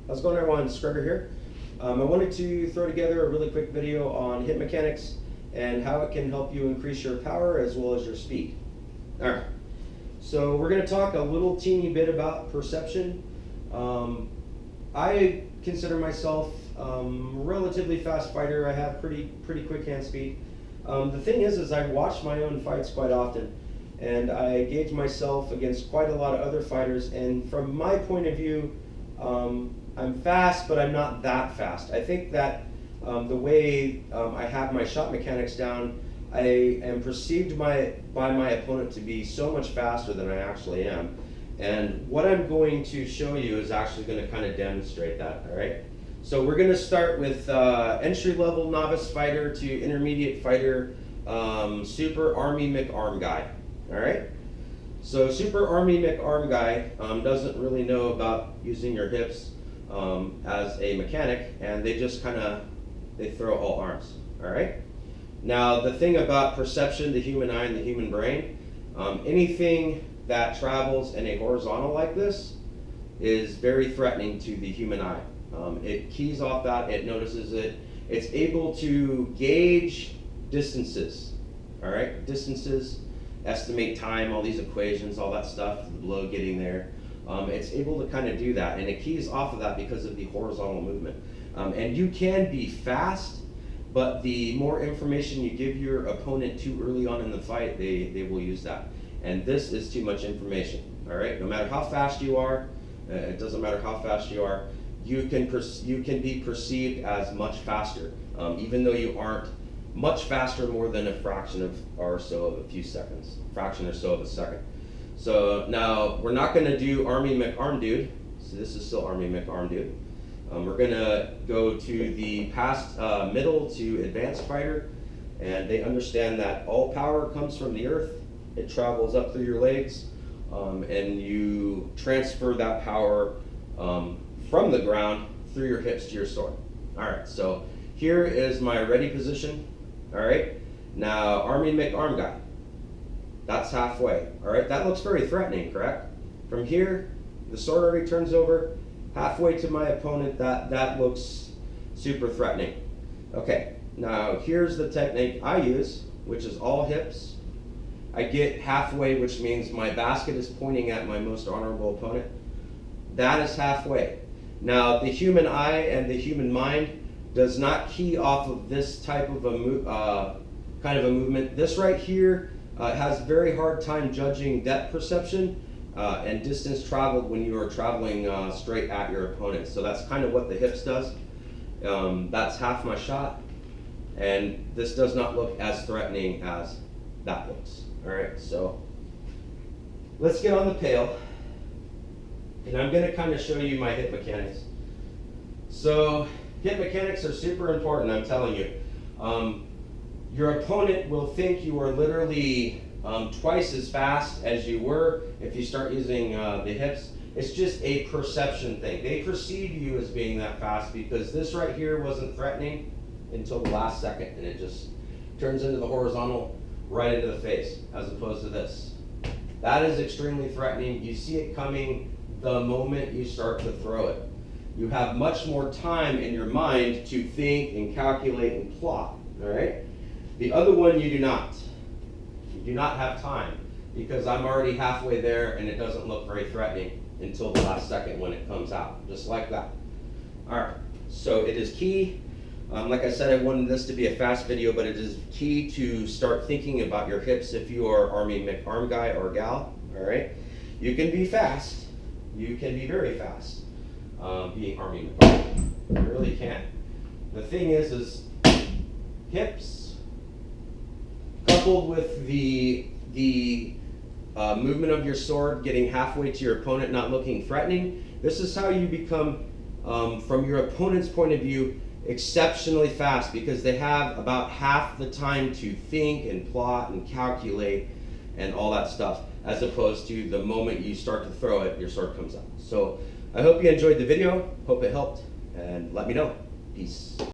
How's it going, everyone? It's Gregor here. I wanted to throw together a really quick video on hip mechanics and how it can help you increase your power as well as your speed. All right, so we're going to talk a little teeny bit about perception. I consider myself a relatively fast fighter. I have pretty quick hand speed. The thing is I watch my own fights quite often, and I gauge myself against quite a lot of other fighters, and from my point of view, I'm fast, but I'm not that fast. I think that the way I have my shot mechanics down, I am perceived by my opponent to be so much faster than I actually am. And what I'm going to show you is actually going to kind of demonstrate that, all right? So we're going to start with entry-level novice fighter to intermediate fighter, super Army McArm guy, all right? So super Army McArm guy doesn't really know about using your hips as a mechanic, and they just they throw all arms, all right? Now the thing about perception, the human eye and the human brain, anything that travels in a horizontal like this is very threatening to the human eye. It keys off that, it notices it, it's able to gauge distances, all right? Distances, estimate time, all these equations, all that stuff, the blow getting there. It's able to kind of do that, and it keys off of that because of the horizontal movement. And you can be fast, but the more information you give your opponent too early on in the fight, they will use that. And this is too much information, all right? No matter how fast you are, it doesn't matter how fast you are, you can be perceived as much faster, even though you aren't much faster, more than a fraction of or so of a few seconds, fraction or so of a second. So now we're not going to do Army McArm dude. So this is still Army McArm dude. We're going to go to the past middle to advanced fighter, and they understand that all power comes from the earth. It travels up through your legs, and you transfer that power from the ground through your hips to your sword. All right, so here is my ready position. All right, now Army McArm guy, that's halfway. All right, that looks very threatening, correct? From here, the sword already turns over, halfway to my opponent, that looks super threatening. Okay, now here's the technique I use, which is all hips. I get halfway, which means my basket is pointing at my most honorable opponent. That is halfway. Now, the human eye and the human mind does not key off of this type of a kind of a movement. This right here has a very hard time judging depth perception and distance traveled when you are traveling straight at your opponent. So that's kind of what the hips does. That's half my shot, and this does not look as threatening as that looks. All right, so let's get on the pail, and I'm going to kind of show you my hip mechanics. So hip mechanics are super important, I'm telling you. Your opponent will think you are literally twice as fast as you were if you start using the hips. It's just a perception thing. They perceive you as being that fast because this right here wasn't threatening until the last second, and it just turns into the horizontal right into the face, as opposed to this. That is extremely threatening. You see it coming the moment you start to throw it. You have much more time in your mind to think and calculate and plot, all right? The other one, you do not. You do not have time, because I'm already halfway there and it doesn't look very threatening until the last second when it comes out, just like that. All right, so it is key. Like I said, I wanted this to be a fast video, but it is key to start thinking about your hips if you are Army McArm guy or gal, all right? You can be fast. You can be very fast being Army McArm. You really can. The thing is hips coupled with the movement of your sword getting halfway to your opponent, not looking threatening. This is how you become, from your opponent's point of view, exceptionally fast, because they have about half the time to think and plot and calculate and all that stuff, as opposed to the moment you start to throw it, your sword comes out. So I hope you enjoyed the video, hope it helped, and let me know. Peace.